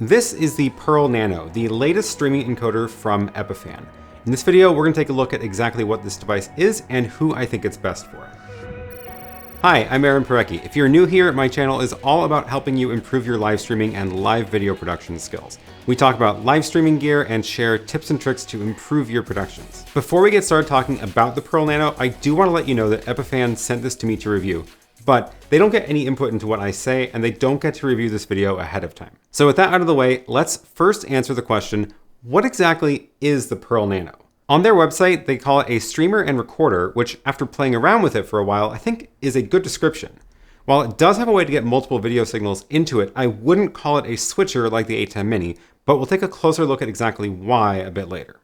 This is the Pearl Nano, the latest streaming encoder from Epiphan. In this video, we're going to take a look at exactly what this device is and who I think it's best for. Hi, I'm Aaron Parecki. If you're new here, my channel is all about helping you improve your live streaming and live video production skills. We talk about live streaming gear and share tips and tricks to improve your productions. Before we get started talking about the Pearl Nano, I do want to let you know that Epiphan sent this to me to review, but they don't get any input into what I say, and they don't get to review this video ahead of time. So with that out of the way, let's first answer the question, what exactly is the Pearl Nano? On their website, they call it a streamer and recorder, which after playing around with it for a while, I think is a good description. While it does have a way to get multiple video signals into it, I wouldn't call it a switcher like the ATEM Mini, but we'll take a closer look at exactly why a bit later.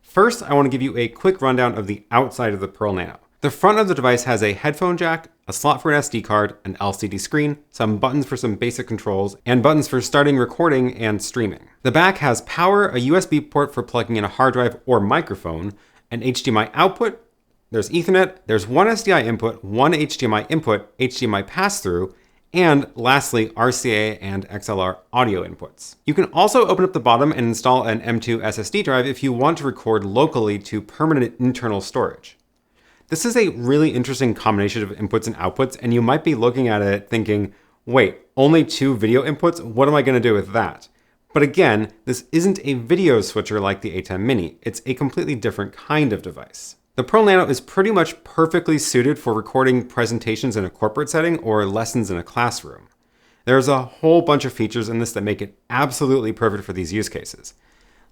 First, I want to give you a quick rundown of the outside of the Pearl Nano. The front of the device has a headphone jack, a slot for an SD card, an LCD screen, some buttons for some basic controls, and buttons for starting recording and streaming. The back has power, a USB port for plugging in a hard drive or microphone, an HDMI output, there's Ethernet, there's one SDI input, one HDMI input, HDMI pass-through, and lastly, RCA and XLR audio inputs. You can also open up the bottom and install an M.2 SSD drive if you want to record locally to permanent internal storage. This is a really interesting combination of inputs and outputs, and you might be looking at it thinking, wait, only 2 video inputs? What am I going to do with that? But again, this isn't a video switcher like the ATEM Mini. It's a completely different kind of device. The Pearl Nano is pretty much perfectly suited for recording presentations in a corporate setting or lessons in a classroom. There's a whole bunch of features in this that make it absolutely perfect for these use cases.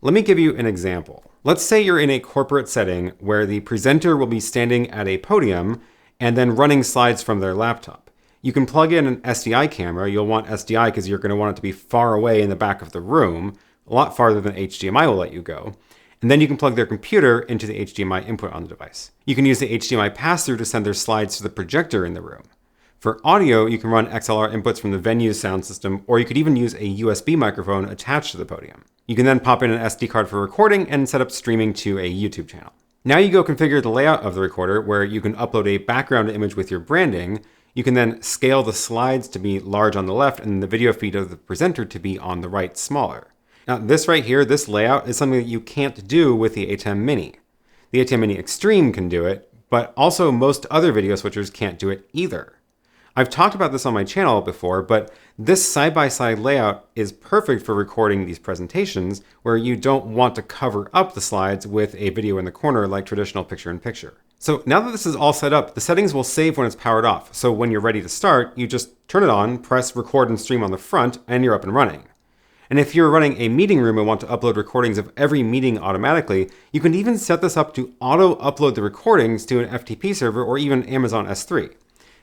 Let me give you an example. Let's say you're in a corporate setting where the presenter will be standing at a podium and then running slides from their laptop. You can plug in an SDI camera. You'll want SDI because you're going to want it to be far away in the back of the room, a lot farther than HDMI will let you go. And then you can plug their computer into the HDMI input on the device. You can use the HDMI pass-through to send their slides to the projector in the room. For audio, you can run XLR inputs from the venue's sound system, or you could even use a USB microphone attached to the podium. You can then pop in an SD card for recording and set up streaming to a YouTube channel. Now you go configure the layout of the recorder where you can upload a background image with your branding. You can then scale the slides to be large on the left and the video feed of the presenter to be on the right smaller. Now this right here, this layout is something that you can't do with the ATEM Mini. The ATEM Mini Extreme can do it, but also most other video switchers can't do it either. I've talked about this on my channel before, but this side-by-side layout is perfect for recording these presentations where you don't want to cover up the slides with a video in the corner like traditional picture-in-picture. So now that this is all set up, the settings will save when it's powered off. So when you're ready to start, you just turn it on, press record and stream on the front, and you're up and running. And if you're running a meeting room and want to upload recordings of every meeting automatically, you can even set this up to auto-upload the recordings to an FTP server or even Amazon S3.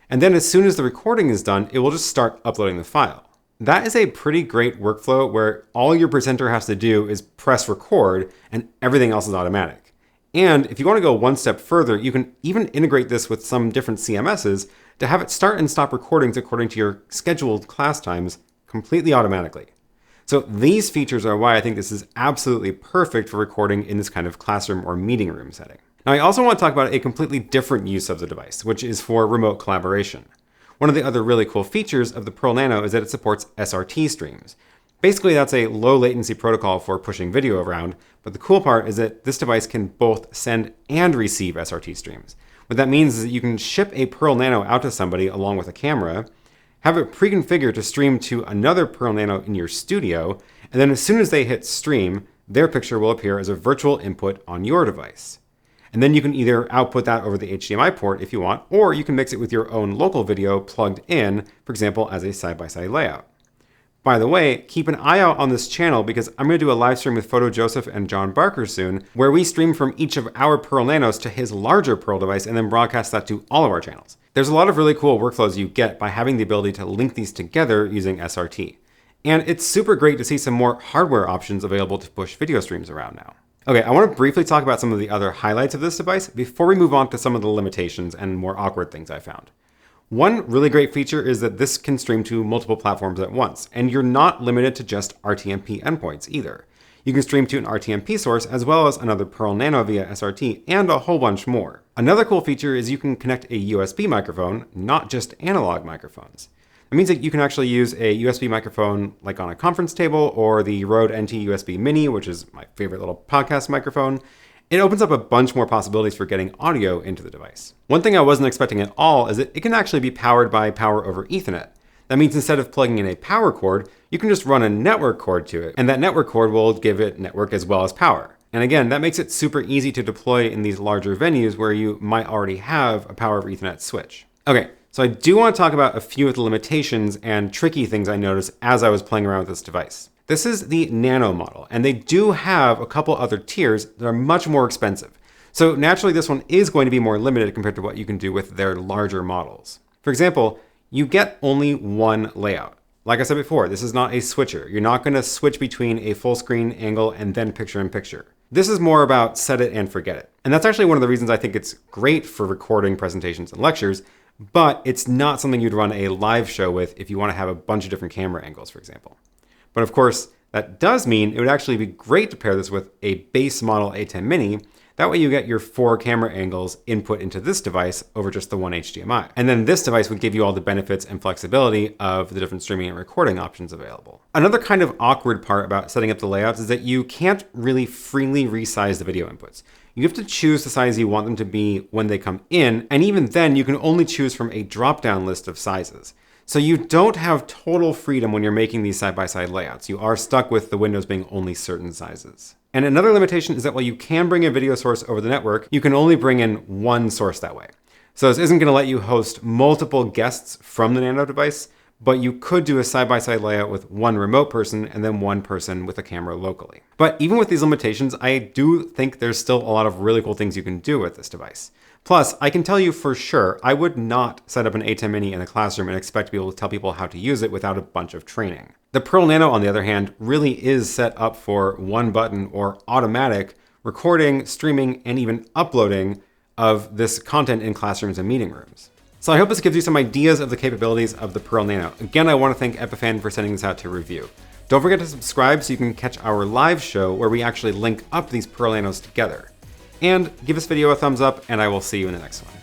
And then as soon as the recording is done, it will just start uploading the file. That is a pretty great workflow where all your presenter has to do is press record and everything else is automatic. And if you want to go one step further, you can even integrate this with some different CMSs to have it start and stop recordings according to your scheduled class times completely automatically. So these features are why I think this is absolutely perfect for recording in this kind of classroom or meeting room setting. Now, I also want to talk about a completely different use of the device, which is for remote collaboration. One of the other really cool features of the Pearl Nano is that it supports SRT streams. Basically, that's a low latency protocol for pushing video around, but the cool part is that this device can both send and receive SRT streams. What that means is that you can ship a Pearl Nano out to somebody along with a camera, have it pre-configured to stream to another Pearl Nano in your studio, and then as soon as they hit stream, their picture will appear as a virtual input on your device. And then you can either output that over the HDMI port if you want, or you can mix it with your own local video plugged in, for example, as a side-by-side layout. By the way, keep an eye out on this channel because I'm going to do a live stream with Photo Joseph and John Barker soon, where we stream from each of our Pearl Nanos to his larger Pearl device and then broadcast that to all of our channels. There's a lot of really cool workflows you get by having the ability to link these together using SRT. And it's super great to see some more hardware options available to push video streams around now. Okay, I want to briefly talk about some of the other highlights of this device before we move on to some of the limitations and more awkward things I found. One really great feature is that this can stream to multiple platforms at once, and you're not limited to just RTMP endpoints either. You can stream to an RTMP source as well as another Pearl Nano via SRT and a whole bunch more. Another cool feature is you can connect a USB microphone, not just analog microphones. It means that you can actually use a USB microphone like on a conference table or the Rode NT USB Mini, which is my favorite little podcast microphone. It opens up a bunch more possibilities for getting audio into the device. One thing I wasn't expecting at all is that it can actually be powered by power over Ethernet. That means instead of plugging in a power cord, you can just run a network cord to it, and that network cord will give it network as well as power. And again, that makes it super easy to deploy in these larger venues where you might already have a power over Ethernet switch. Okay, so I do want to talk about a few of the limitations and tricky things I noticed as I was playing around with this device. This is the Nano model, and they do have a couple other tiers that are much more expensive. So naturally, this one is going to be more limited compared to what you can do with their larger models. For example, you get only one layout. Like I said before, this is not a switcher. You're not going to switch between a full screen angle and then picture-in-picture. This is more about set it and forget it. And that's actually one of the reasons I think it's great for recording presentations and lectures, but it's not something you'd run a live show with if you want to have a bunch of different camera angles, for example. But of course, that does mean it would actually be great to pair this with a base model ATEM Mini. That way you get your 4 camera angles input into this device over just the one HDMI. And then this device would give you all the benefits and flexibility of the different streaming and recording options available. Another kind of awkward part about setting up the layouts is that you can't really freely resize the video inputs. You have to choose the size you want them to be when they come in, and even then you can only choose from a drop-down list of sizes. So you don't have total freedom when you're making these side-by-side layouts. You are stuck with the windows being only certain sizes. And another limitation is that while you can bring a video source over the network, you can only bring in one source that way. So this isn't going to let you host multiple guests from the Nano device, but you could do a side-by-side layout with one remote person and then one person with a camera locally. But even with these limitations, I do think there's still a lot of really cool things you can do with this device. Plus, I can tell you for sure, I would not set up an ATEM Mini in a classroom and expect to be able to tell people how to use it without a bunch of training. The Pearl Nano, on the other hand, really is set up for one button or automatic recording, streaming, and even uploading of this content in classrooms and meeting rooms. So I hope this gives you some ideas of the capabilities of the Pearl Nano. Again, I want to thank Epiphan for sending this out to review. Don't forget to subscribe so you can catch our live show where we actually link up these Pearl Nanos together. And give this video a thumbs up, and I will see you in the next one.